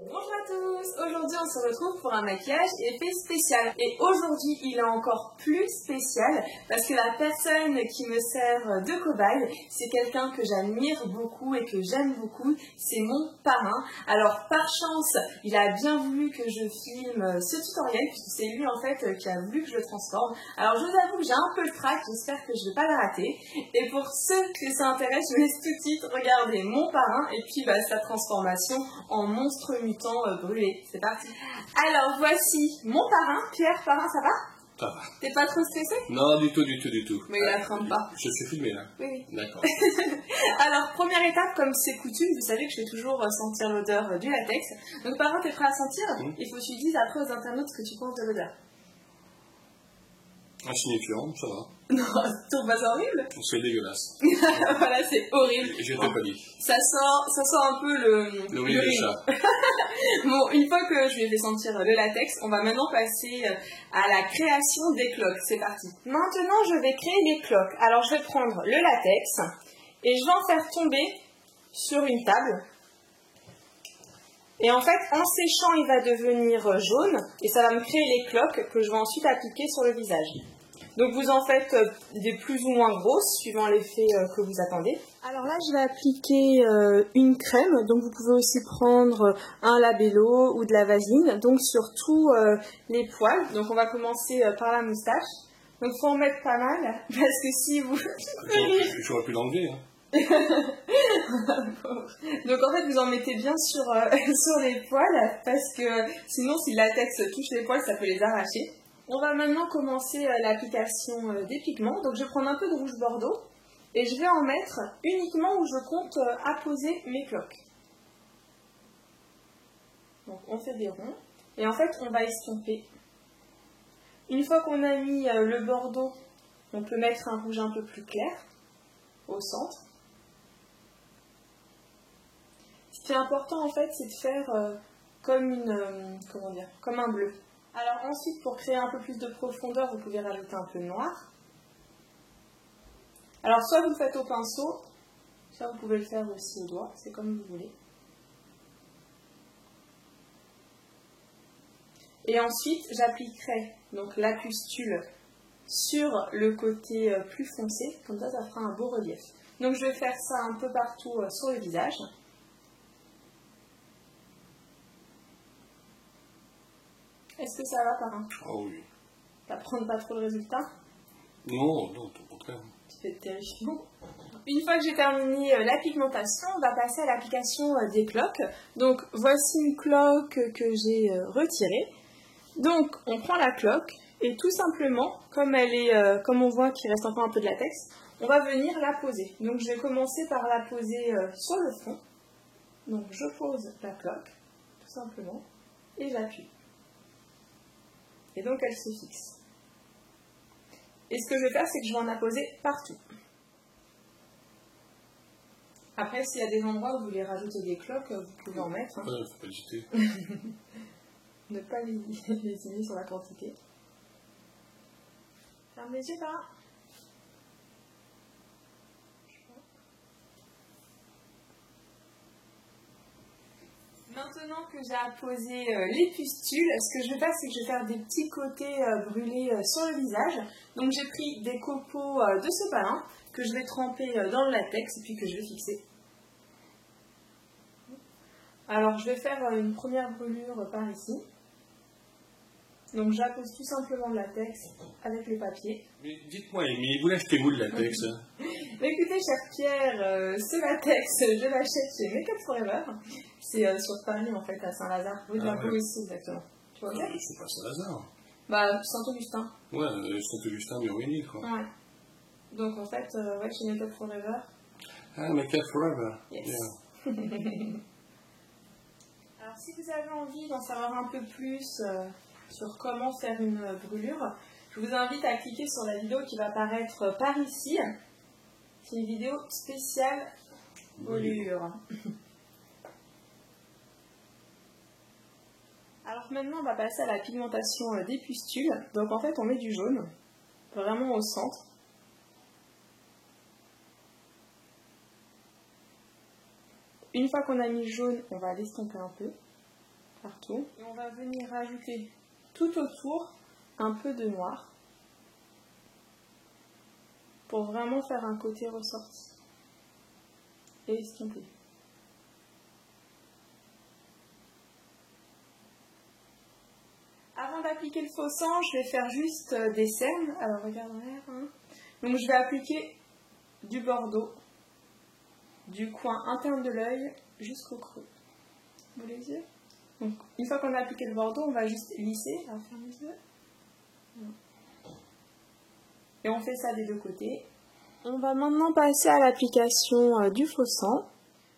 Bonjour à tous, aujourd'hui on se retrouve pour un maquillage effet spécial et aujourd'hui il est encore plus spécial parce que la personne qui me sert de cobaye c'est quelqu'un que j'admire beaucoup et que j'aime beaucoup, c'est mon parrain. Alors par chance il a bien voulu que je filme ce tutoriel puisque c'est lui en fait qui a voulu que je le transforme. Alors je vous avoue que j'ai un peu le trac, j'espère que je ne vais pas le rater et pour ceux que ça intéresse je vous laisse tout de suite regarder mon parrain et puis sa transformation en monstre mutant brûlé. C'est parti. Alors voici mon parrain. Pierre, parrain, ça va? Ça va. T'es pas trop stressé? Non, du tout. Mais il la trempe pas. Je suis filmé là. Oui. D'accord. Alors première étape, comme c'est coutume, vous savez que je fais toujours sentir l'odeur du latex. Donc parrain, t'es prêt à sentir? Il faut que tu dises après aux internautes ce que tu penses de l'odeur. Insignifiant, ça va. Non, tu trouves pas ça horrible? C'est dégueulasse. Voilà, c'est horrible. Je t'ai pas dit. Ça sent un peu le riz de chat. Bon, une fois que je lui ai fait sentir le latex, on va maintenant passer à la création des cloques. C'est parti. Maintenant, je vais créer les cloques. Alors, je vais prendre le latex et je vais en faire tomber sur une table. Et en fait, en séchant, il va devenir jaune et ça va me créer les cloques que je vais ensuite appliquer sur le visage. Donc vous en faites des plus ou moins grosses, suivant l'effet que vous attendez. Alors là, je vais appliquer une crème, donc vous pouvez aussi prendre un labello ou de la vaseline, donc sur tous les poils. Donc on va commencer par la moustache. Donc il faut en mettre pas mal, parce que si vous... J'aurais pu l'enlever. Hein. Donc en fait vous en mettez bien sur les poils, parce que sinon si le latex touche les poils, ça peut les arracher. On va maintenant commencer l'application des pigments. Donc je vais prendre un peu de rouge bordeaux et je vais en mettre uniquement où je compte apposer mes cloques. Donc on fait des ronds et en fait on va estomper. Une fois qu'on a mis le bordeaux, on peut mettre un rouge un peu plus clair au centre. Ce qui est important en fait, c'est de faire comme un bleu. Alors ensuite, pour créer un peu plus de profondeur, vous pouvez rajouter un peu de noir. Alors soit vous le faites au pinceau, soit vous pouvez le faire aussi au doigt, c'est comme vous voulez. Et ensuite, j'appliquerai donc la pustule sur le côté plus foncé, comme ça fera un beau relief. Donc je vais faire ça un peu partout sur le visage. Est-ce que ça va, parrain? Oh oui. T'apprends pas trop le résultat? Non, au contraire. Tu fais terrifiant. Une fois que j'ai terminé la pigmentation, on va passer à l'application des cloques. Donc voici une cloque que j'ai retirée. Donc on prend la cloque et tout simplement, comme elle est, comme on voit qu'il reste encore un peu de latex, on va venir la poser. Donc je vais commencer par la poser sur le front. Donc je pose la cloque, tout simplement, et j'appuie. Et donc elle se fixe. Et ce que je vais faire, c'est que je vais en apposer partout. Après, s'il y a des endroits où vous voulez rajouter des cloques, vous pouvez en mettre. Hein. Ouais, faut pas hésiter. Ne pas lésiner sur la quantité. Ferme les yeux, par. Maintenant que j'ai apposé les pustules, ce que je vais faire, c'est que je vais faire des petits côtés brûlés sur le visage. Donc j'ai pris des copeaux de sopalin que je vais tremper dans le latex et puis que je vais fixer. Alors je vais faire une première brûlure par ici. Donc j'appose tout simplement le latex avec le papier. Mais dites-moi, Amy, vous l'achetez où le latex? Mais écoutez, cher Pierre, ce latex, je l'achète chez Make-up Forever. C'est sur Paris, en fait, à Saint-Lazare. Vous de ouais. Aussi, exactement. Tu vois bien? C'est pas Saint-Lazare. Bah, Saint-Augustin. Ouais, Saint-Augustin, mais ruiné, quoi. Ouais. Donc, en fait, ouais, chez Make-up Forever. Ah, Make-up Forever. Yes. Yeah. Alors, si vous avez envie d'en savoir un peu plus sur comment faire une brûlure, je vous invite à cliquer sur la vidéo qui va apparaître par ici. C'est une vidéo spéciale brûlure. Alors maintenant, on va passer à la pigmentation des pustules. Donc en fait, on met du jaune, vraiment au centre. Une fois qu'on a mis le jaune, on va l'estomper un peu. partout. Et on va venir rajouter tout autour un peu de noir pour vraiment faire un côté ressorti et estompé. Avant d'appliquer le faux sang, je vais faire juste des cernes. Alors regarde en l'air. Hein. Donc je vais appliquer du bordeaux du coin interne de l'œil jusqu'au creux. Vous les yeux. Donc une fois qu'on a appliqué le bordeaux, on va juste lisser. Alors ferme les yeux. Et on fait ça des deux côtés. On va maintenant passer à l'application du faux sang.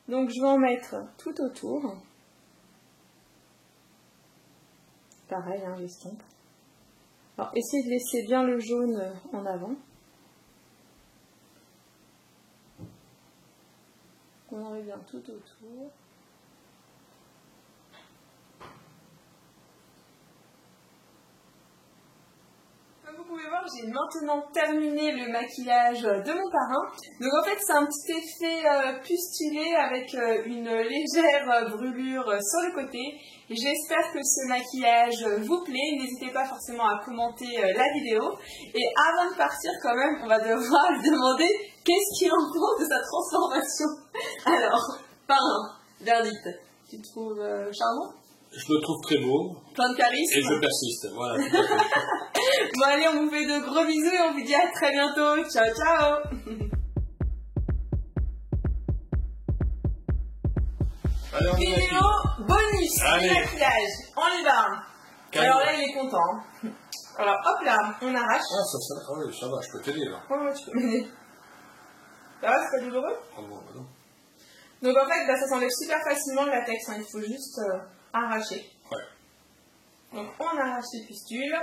Donc je vais en mettre tout autour. Pareil, hein, j'estompe. Alors essayez de laisser bien le jaune en avant. On arrive bien tout autour. Comme vous pouvez voir, j'ai maintenant terminé le maquillage de mon parrain. Donc en fait, c'est un petit effet pustulé avec une légère brûlure sur le côté. Et j'espère que ce maquillage vous plaît. N'hésitez pas forcément à commenter la vidéo. Et avant de partir, quand même, on va devoir lui demander qu'est-ce qu'il en pense de sa transformation. Alors, parrain, verdict, tu te trouves charmant? Je le trouve très beau. Plein de charisme. Et je persiste, voilà. Bon allez, on vous fait de gros bisous et on vous dit à très bientôt. Ciao, ciao. Allez, on y va. Vidéo bonus, Allez. maquillage, on y va. Alors là, il est content. Alors hop là, on arrache. Ah, oui, ça va, je peux t'aider là. Ouais, tu peux m'aider. Ça va, c'est pas douloureux? Oh, bon, bah non. Donc en fait, bah, ça s'enlève super facilement le latex, hein. Il faut juste arracher. Ouais. Donc on arrache les pustules.